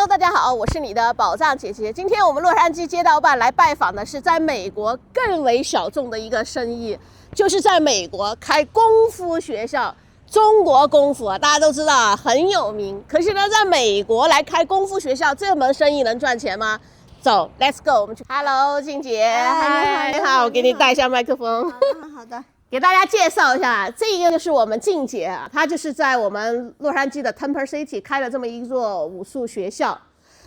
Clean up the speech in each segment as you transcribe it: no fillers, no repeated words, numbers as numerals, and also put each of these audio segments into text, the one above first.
Hello， 大家好，我是你的宝藏姐姐。今天我们洛杉矶街道办来拜访的是在美国更为小众的一个生意，就是在美国开功夫学校。中国功夫啊，大家都知道啊，很有名。可是呢，在美国来开功夫学校，这门生意能赚钱吗？走 ，Let's go， 我们去。Hello， 静姐，嗨，你好，我给你带一下麦克风。好的。给大家介绍一下，这个就是我们静姐啊，她就是在我们洛杉矶的 Temple City 开了这么一座武术学校。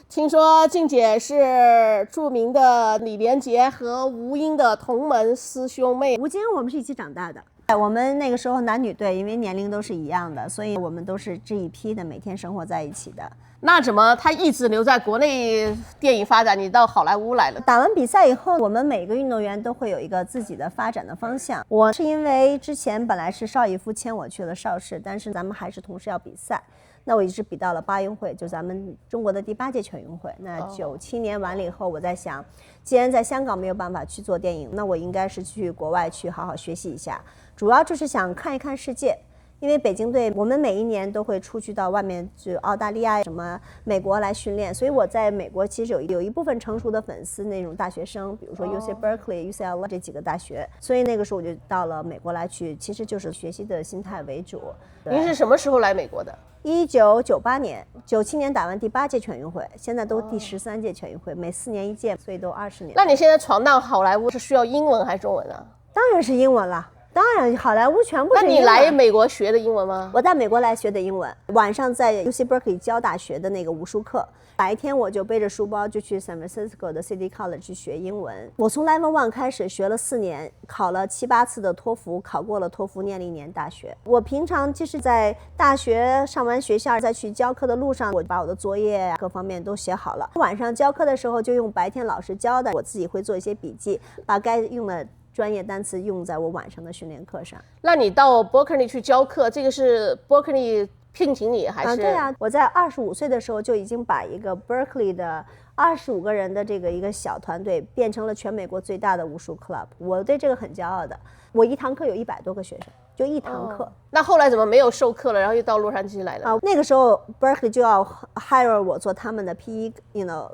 听说静姐是著名的李连杰和吴英的同门师兄妹。吴京我们是一起长大的，我们那个时候男女队，因为年龄都是一样的，所以我们都是这一批的，每天生活在一起的。那怎么他一直留在国内电影发展，你到好莱坞来了？打完比赛以后，我们每个运动员都会有一个自己的发展的方向。我是因为之前本来是邵逸夫签我去了邵氏，但是咱们还是同时要比赛，那我一直比到了巴运会，就咱们中国的第8届全运会。那97年完了以后，我在想，既然在香港没有办法去做电影，那我应该是去国外去好好学习一下，主要就是想看一看世界。因为北京队，我们每一年都会出去到外面，就澳大利亚、什么美国来训练，所以我在美国其实有一部分成熟的粉丝，那种大学生，比如说 UC Berkeley、UCLA 这几个大学，所以那个时候我就到了美国来去，其实就是学习的心态为主。您是什么时候来美国的？1998年，97年打完第8届全运会，现在都第13届全运会，每4年一届，所以都20年。那你现在闯荡好莱坞是需要英文还是中文啊？当然是英文了。当然，好莱坞全部是英文。那你来美国学的英文吗？我在美国来学的英文，晚上在 UC Berkeley 教大学的那个武术课，白天我就背着书包就去 San Francisco 的 City College 去学英文。我从 Level 1开始学了4年，考了7、8次的托福，考过了托福，念了1年大学。我平常就是在大学上完学校，再去教课的路上，我把我的作业各方面都写好了。晚上教课的时候就用白天老师教的，我自己会做一些笔记，把该用的专业单词用在我晚上的训练课上。那你到 Berkeley 去教课，这个是 Berkeley 聘请你还是？对啊，我在25岁的时候就已经把一个 Berkeley 的25个人的这个一个小团队变成了全美国最大的武术 club， 我对这个很骄傲的。我一堂课有100多个学生，就一堂课。那后来怎么没有授课了，然后又到洛杉矶来了？那个时候 Berkeley 就要 hire 我做他们的 PE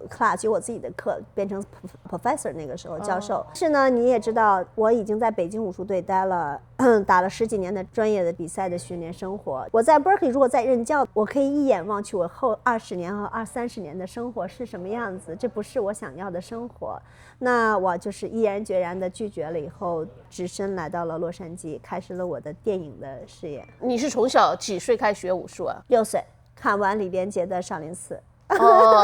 class， 有我自己的课，变成 professor， 那个时候教授。是呢，你也知道，我已经在北京武术队待了打了10几年的专业的比赛的训练生活。我在 Berkeley 如果再任教，我可以一眼望去我后20年和30年的生活是什么样子，这不是我想要的生活。那我就是毅然决然的拒绝了，以后只身来到了洛杉矶，开始了我的电影的事业。你是从小几岁开始学武术啊？6岁，看完李连杰的少林寺。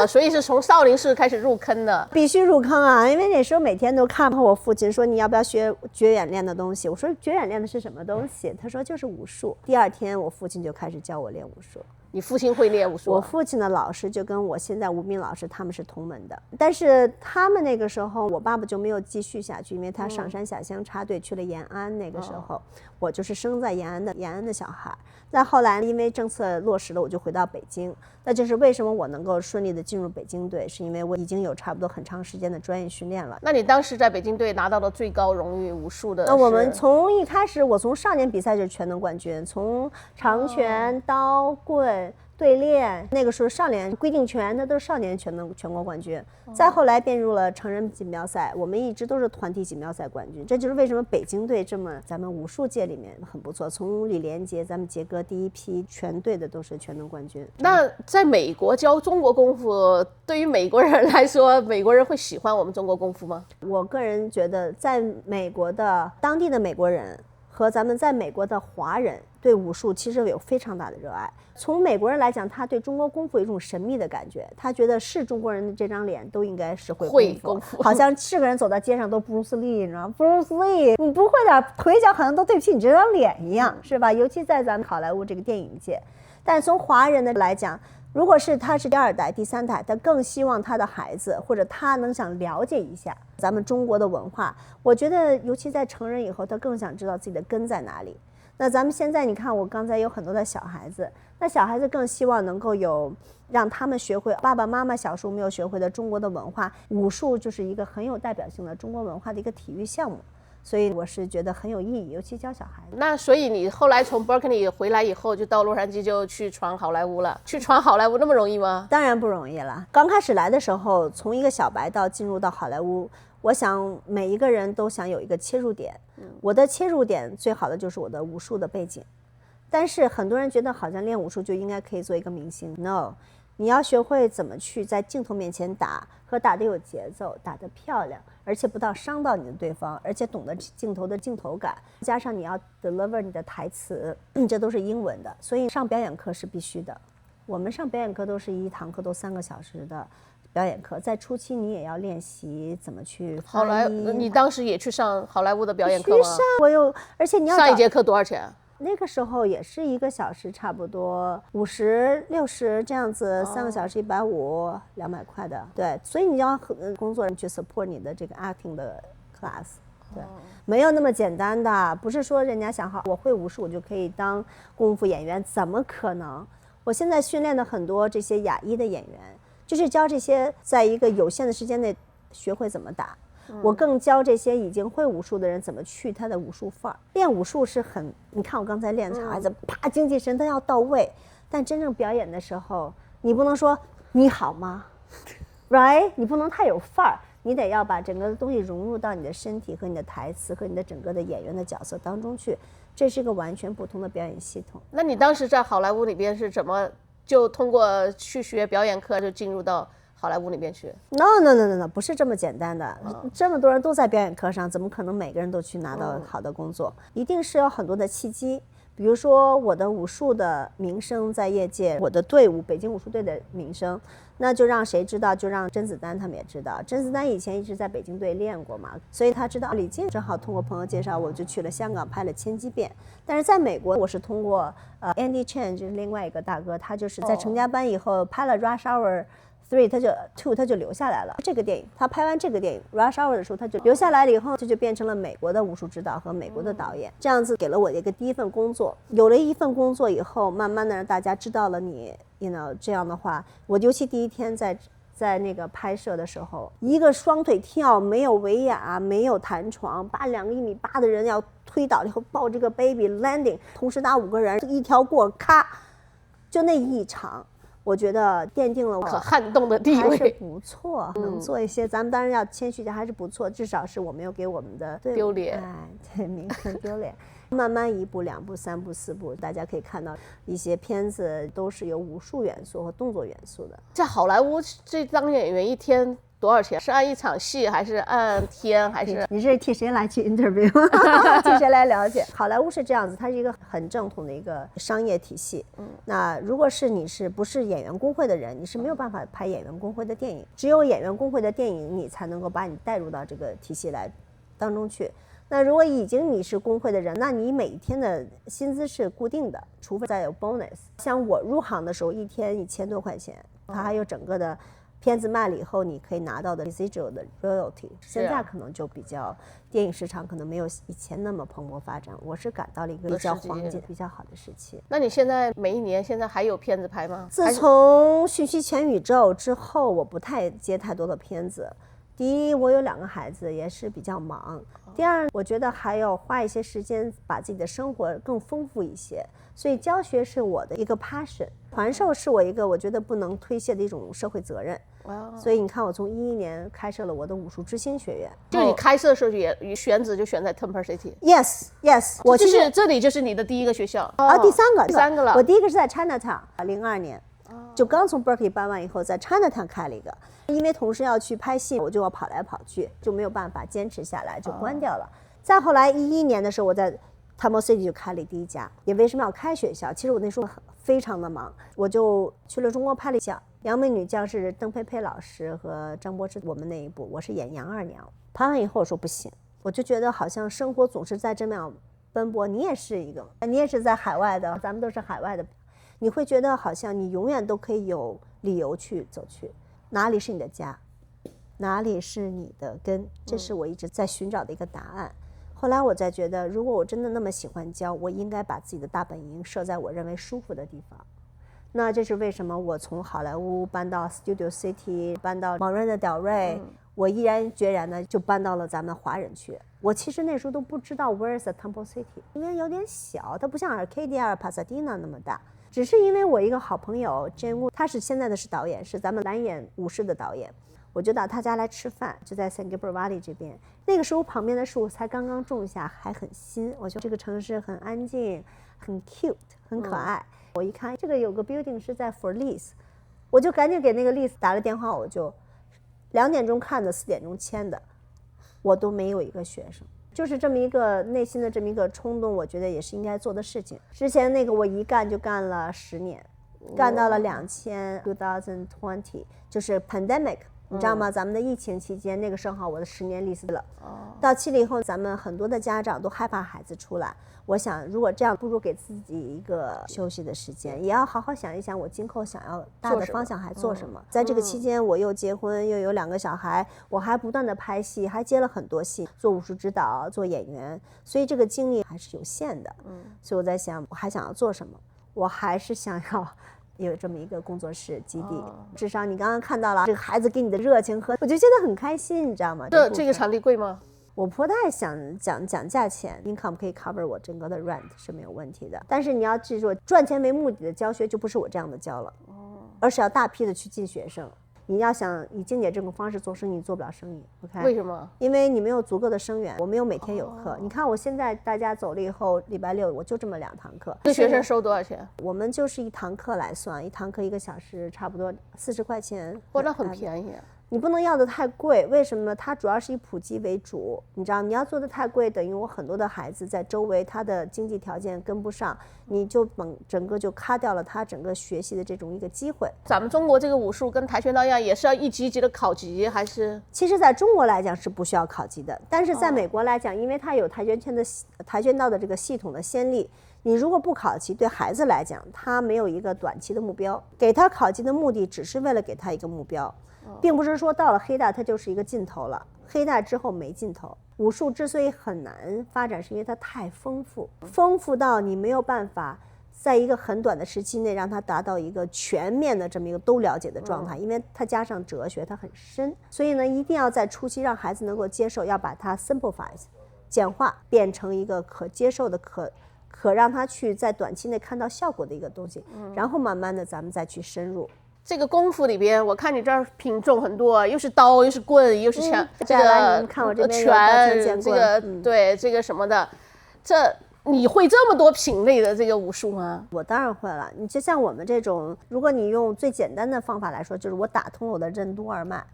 所以是从少林寺开始入坑的。必须入坑啊，因为那时候每天都看。我父亲说你要不要学绝演练的东西，我说绝演练的是什么东西，他说就是武术。第2天我父亲就开始教我练武术。你父亲会练武术？我父亲的老师就跟我现在吴斌老师他们是同门的，但是他们那个时候我爸爸就没有继续下去，因为他上山下乡插队去了延安。那个时候我就是生在延安的小孩。再后来因为政策落实了，我就回到北京。那就是为什么我能够顺利的进入北京队，是因为我已经有差不多很长时间的专业训练了。那你当时在北京队拿到的最高荣誉武术的？那我们从一开始，我从少年比赛就是全能冠军，从长拳、刀、棍、对练，那个时候少年规定拳那都是少年全国冠军。再后来变入了成人锦标赛，我们一直都是团体锦标赛冠军。这就是为什么北京队这么咱们武术界里面很不错，从李连杰咱们杰哥第一批全队的都是全能冠军。那在美国教中国功夫，对于美国人来说，美国人会喜欢我们中国功夫吗？我个人觉得在美国的当地的美国人和咱们在美国的华人对武术其实有非常大的热爱。从美国人来讲，他对中国功夫有一种神秘的感觉，他觉得是中国人的这张脸都应该是会功夫，好像是个人走到街上都布鲁斯利，你知道吗？布鲁斯利，你不会点腿脚好像都对不起你这张脸一样，是吧？尤其在咱们好莱坞这个电影界。但是从华人的来讲，如果是他是第2代、第3代，他更希望他的孩子或者他能想了解一下咱们中国的文化。我觉得尤其在成人以后，他更想知道自己的根在哪里。那咱们现在你看，我刚才有很多的小孩子，那小孩子更希望能够有让他们学会爸爸妈妈小时候没有学会的中国的文化。武术就是一个很有代表性的中国文化的一个体育项目。所以我是觉得很有意义，尤其教小孩子。那所以你后来从 Berkeley 回来以后，就到洛杉矶就去闯好莱坞了。去闯好莱坞那么容易吗？当然不容易了。刚开始来的时候，从一个小白到进入到好莱坞，我想每一个人都想有一个切入点。我的切入点最好的就是我的武术的背景。但是很多人觉得好像练武术就应该可以做一个明星 ，no， 你要学会怎么去在镜头面前打，和打得有节奏，打得漂亮，而且不到伤到你的对方，而且懂得镜头的镜头感，加上你要 deliver 你的台词，这都是英文的，所以上表演课是必须的。我们上表演课都是一堂课都3个小时的表演课，在初期你也要练习怎么去发音。你当时也去上好莱坞的表演课吗？而且你要上一节课多少钱？那个时候也是1个小时差不多50、60这样子，3个小时150、200块的。对，所以你要工作人去 support 你的这个 acting 的 class。对，没有那么简单的，不是说人家想好我会武术我就可以当功夫演员，怎么可能？我现在训练的很多这些亚裔的演员，就是教这些在一个有限的时间内学会怎么打。我更教这些已经会武术的人怎么去他的武术范儿。练武术是很，你看我刚才练小孩子，啪，精气神都要到位。但真正表演的时候，你不能说你好吗 ，right？ 你不能太有范儿，你得要把整个东西融入到你的身体和你的台词和你的整个的演员的角色当中去。这是一个完全不同的表演系统。那你当时在好莱坞里边是怎么就通过去学表演课就进入到好莱坞里边去 ？No， 不是这么简单的。这么多人都在表演课上，怎么可能每个人都去拿到好的工作？一定是有很多的契机。比如说我的武术的名声在业界，我的队伍北京武术队的名声，那就让谁知道？就让甄子丹他们也知道。甄子丹以前一直在北京队练过嘛，所以他知道李菁，正好通过朋友介绍，我就去了香港拍了《千机变》。但是在美国，我是通过Andy Chen， 就是另外一个大哥，他就是在成家班以后拍了《Rush Hour 3》，他就留下来了。这个电影，他拍完这个电影《Rush Hour》的时候，他就留下来了以后，这就变成了美国的武术指导和美国的导演。这样子给了我一个第一份工作。有了一份工作以后，慢慢的让大家知道了你 这样的话，我尤其第一天在那个拍摄的时候，一个双腿跳，没有维亚，没有弹床，把2个1.8米的人要推倒了以后抱这个 baby landing， 同时打5个人，一条过，咔，就那一场。我觉得奠定了我可撼动的地位，还是不错，能做一些，咱们当然要谦虚一下，还是不错，至少是我没有给我们的丢脸，对，名声丢脸。慢慢1步、2步、3步、4步，大家可以看到一些片子都是有武术元素和动作元素的。在好莱坞这当演员一天多少钱？是按一场戏，还是按天，还是？你是替谁来去 interview？ 替谁来了解？好莱坞是这样子，它是一个很正统的一个商业体系。那如果是你是不是演员工会的人，你是没有办法拍演员工会的电影。只有演员工会的电影，你才能够把你带入到这个体系来当中去。那如果已经你是工会的人，那你每一天的薪资是固定的，除非再有 bonus。像我入行的时候，一天1000多块钱，它还有整个的片子卖了以后，你可以拿到的 residual 的 royalty。现在可能就比较电影市场可能没有以前那么蓬勃发展，我是赶到了一个比较黄金、比较好的时期。那你现在每一年现在还有片子拍吗？自从《讯息全宇宙》之后，我不太接太多的片子。第一，我有2个孩子，也是比较忙。第二，我觉得还要花一些时间把自己的生活更丰富一些，所以教学是我的一个 passion， 传授是我一个我觉得不能推卸的一种社会责任。所以你看，我从2011年开设了我的武术之星学院。就你开设的时候也选址就选在 Temple City。Yes， 我其实这里就是你的第一个学校第三个了。我第一个是在 Chinatown，02年。就刚从 Berkeley 搬完以后，在 Chinatown 开了一个，因为同事要去拍戏，我就要跑来跑去，就没有办法坚持下来，就关掉了。再后来11年的时候，我在 Temple City 就开了第一家。也为什么要开学校？其实我那时候非常的忙，我就去了中国拍了一项《杨梅女将》，是邓佩佩老师和张柏芝我们那一部，我是演杨二娘。拍完以后我说不行，我就觉得好像生活总是在这么样奔波，你也是在海外的，咱们都是海外的。你会觉得好像你永远都可以有理由去走去，哪里是你的家，哪里是你的根，这是我一直在寻找的一个答案。后来我才觉得，如果我真的那么喜欢教，我应该把自己的大本营设在我认为舒服的地方。那这是为什么我从好莱坞搬到 Studio City， 搬到 Marina del Rey，我毅然决然的就搬到了咱们华人区。我其实那时候都不知道 Where is the Temple City， 因为有点小，它不像 Arcadia、Pasadena 那么大。只是因为我一个好朋友 Jane Wu， 他是现在的是导演，是咱们蓝眼武士的导演，我就到他家来吃饭，就在 San Gabriel Valley 这边。那个时候旁边的树才刚刚种下，还很新。我觉得这个城市很安静，很 cute， 很可爱。我一看这个有个 building 是在 for lease， 我就赶紧给那个 lease 打了电话，我就2点钟看的，4点钟签的，我都没有一个学生。就是这么一个内心的这么一个冲动，我觉得也是应该做的事情。之前那个我一干就干了10年，干到了2020，就是 pandemic， 你知道吗？咱们的疫情期间，那个正好我的10年利息了。到期了以后，咱们很多的家长都害怕孩子出来。我想，如果这样，不如给自己一个休息的时间，也要好好想一想，我今后想要大的方向还做什么。在这个期间，我又结婚，又有2个小孩，我还不断的拍戏，还接了很多戏，做武术指导，做演员，所以这个精力还是有限的。所以我在想，我还想要做什么？我还是想要有这么一个工作室基地。至少你刚刚看到了这个孩子给你的热情和，我就觉得很开心，你知道吗？这个场地贵吗？我不太想讲价钱 ，income 可以 cover 我整个的 rent 是没有问题的。但是你要记住，赚钱为目的的教学就不是我这样的教了，而是要大批的去进学生。你要想以静姐这种方式做生意，你做不了生意。OK？ 为什么？因为你没有足够的生源，我没有每天有课。你看我现在大家走了以后，礼拜六我就这么2堂课。这学生收多少钱？我们就是1堂课来算，1堂课1个小时，差不多40块钱。哇，那很便宜。你不能要的太贵，为什么呢？它主要是以普及为主，你知道，你要做的太贵，等于我很多的孩子在周围，他的经济条件跟不上，你就整个就卡掉了他整个学习的这种一个机会。咱们中国这个武术跟跆拳道一样，也是要一级一级的考级，还是？其实在中国来讲是不需要考级的，但是在美国来讲，因为它有跆拳道的这个系统的先例。你如果不考级，对孩子来讲，他没有一个短期的目标，给他考级的目的只是为了给他一个目标，并不是说到了黑带它就是一个尽头了，黑带之后没尽头。武术之所以很难发展，是因为它太丰富到你没有办法在一个很短的时期内让它达到一个全面的这么一个都了解的状态，因为它加上哲学，它很深，所以呢，一定要在初期让孩子能够接受，要把它 simplify 简化，变成一个可接受的可让他去在短期内看到效果的一个东西，然后慢慢的咱们再去深入。这个功夫里边，我看你这儿品种很多，又是刀，又是棍，又是枪，这个看我这边有刀枪剑棍，这个对这个什么的，这你会这么多品类的这个武术吗？我当然会了。你就像我们这种，如果你用最简单的方法来说，就是我打通我的任督二脉。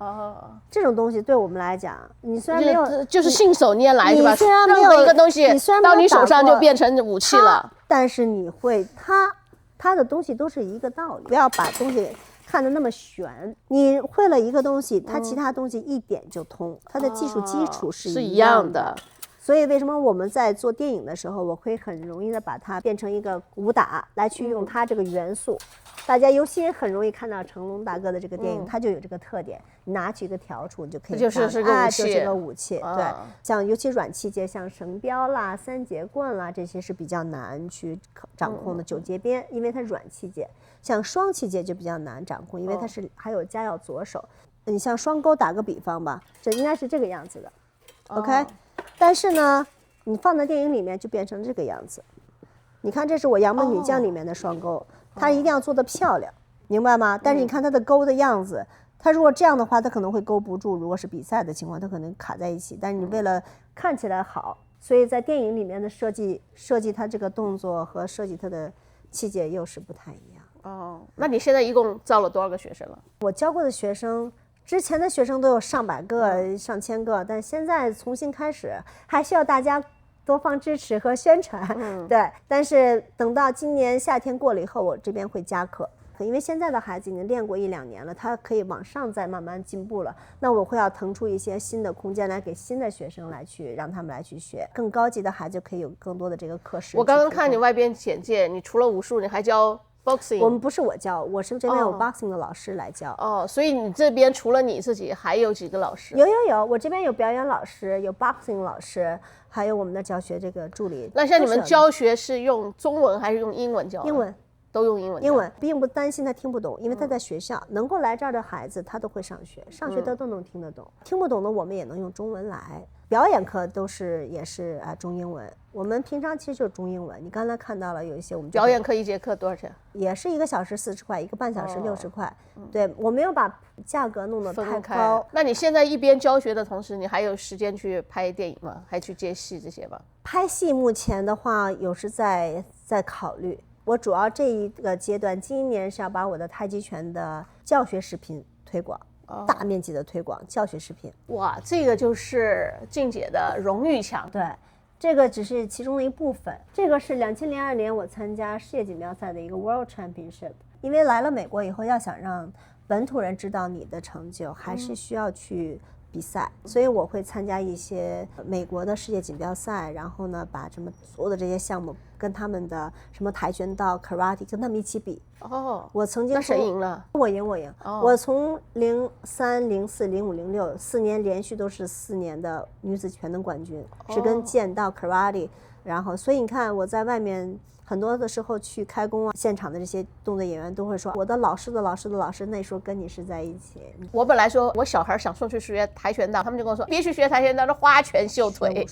这种东西对我们来讲，你虽然没有，就是信手拈来是吧？你虽然没有任何一个东西，到你手上就变成武器了。但是你会它的东西都是一个道理，不要把东西看得那么玄。你会了一个东西，它其他东西一点就通，它的技术基础是一样的。所以为什么我们在做电影的时候，我会很容易的把它变成一个武打来去用它这个元素。大家尤其很容易看到成龙大哥的这个电影，它就有这个特点，你拿起一个笤帚你就可以就是个武器，就是个武器。对，像尤其软器械，像绳标啦、3节棍啦，这些是比较难去掌控的9节鞭，因为它软器械。像双器械就比较难掌控，因为它是还有加要左手。你像双钩，打个比方吧，这应该是这个样子的 ，OK。但是呢，你放在电影里面就变成这个样子。你看，这是我《杨门女将》里面的双钩，它一定要做得漂亮，明白吗？但是你看它的钩的样子，它如果这样的话，它可能会勾不住。如果是比赛的情况，它可能卡在一起。但是你为了看起来好，所以在电影里面的设计它这个动作和设计它的器械又是不太一样。那你现在一共招了多少个学生了？我教过的学生。之前的学生都有上百个、上千个，但现在重新开始，还需要大家多方支持和宣传。对。但是等到今年夏天过了以后，我这边会加课，因为现在的孩子已经练过1-2年了，他可以往上再慢慢进步了。那我会要腾出一些新的空间来给新的学生来去让他们来去学，更高级的孩子可以有更多的这个课时。我刚刚看你外边简介，你除了武术，你还教boxing。 我们不是我教，我是这边有 boxing 的老师来教。所以你这边除了你自己还有几个老师？有，我这边有表演老师，有 boxing 老师，还有我们的教学这个助理。那像你们教学是用中文还是用英文教？英文。都用英文。英文并不担心他听不懂，因为他在学校能够来这儿的孩子，他都会上学，上学他都能听得懂。听不懂的我们也能用中文来。表演课也是中英文，我们平常其实就是中英文。你刚才看到了有一些我们表演课一节课多少钱？也是1个小时40块，1个半小时60块。对，我没有把价格弄得太高。那你现在一边教学的同时，你还有时间去拍电影吗？还去接戏这些吗？拍戏目前的话，有时在考虑。我主要这一个阶段，今年是要把我的太极拳的教学视频推广。大面积的推广教学视频。哇，这个就是静姐的荣誉墙。对，这个只是其中的一部分。这个是2002年我参加世界锦标赛的一个 World Championship。因为来了美国以后，要想让本土人知道你的成就，还是需要去比赛，所以我会参加一些美国的世界锦标赛，然后呢，把所有的这些项目跟他们的什么跆拳道、karate 跟他们一起比。我曾经那谁赢了？我赢。我从03、04、05、06 4年连续都是4年的女子全能冠军，是跟剑道、karate， 然后所以你看我在外面很多的时候去开工现场的这些动作演员都会说，我的老师的老师的老师那时候跟你是在一起。我本来说我小孩想送去学跆拳道，他们就跟我说别去学跆拳道，那花拳绣腿，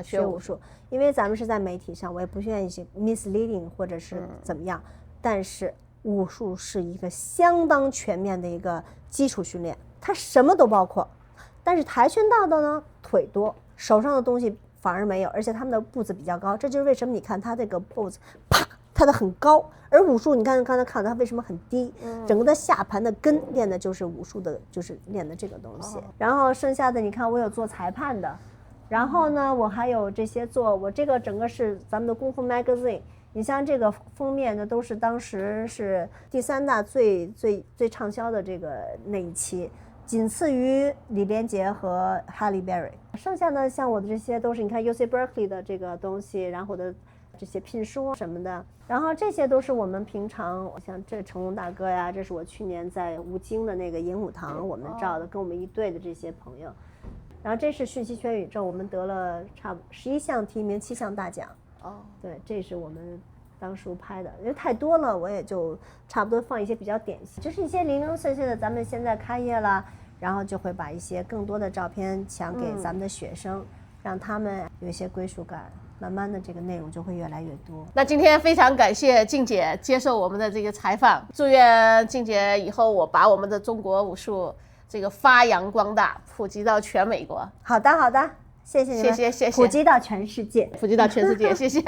学武术。因为咱们是在媒体上，我也不愿意去 misleading 或者是怎么样，但是武术是一个相当全面的一个基础训练，它什么都包括。但是跆拳道的呢，腿多，手上的东西反而没有，而且他们的步子比较高，这就是为什么你看他这个步子啪他的很高，而武术你看刚才看到他为什么很低，整个的下盘的根练的就是武术的，就是练的这个东西。然后剩下的你看我有做裁判的，然后呢我还有这些我这个整个是咱们的功夫 magazine。你像这个封面呢，都是当时是第3大最畅销的这个那一期，仅次于李连杰和 Halle Berry。剩下的像我的这些都是你看 UC Berkeley 的这个东西，然后我的这些聘书什么的，然后这些都是我们平常像这成龙大哥呀，这是我去年在吴京的那个银武堂我们照的，跟我们一队的这些朋友。然后这是讯息全宇宙，我们得了差不多11项提名7项大奖。对，这是我们当初拍的，因为太多了，我也就差不多放一些比较典型，就是一些零零碎碎的。咱们现在开业了，然后就会把一些更多的照片抢给咱们的学生，让他们有一些归属感，慢慢的这个内容就会越来越多。那今天非常感谢静姐接受我们的这个采访，祝愿静姐以后我把我们的中国武术这个发扬光大，普及到全美国。好的，谢谢你们，谢谢，普及到全世界，普及到全世界，谢谢。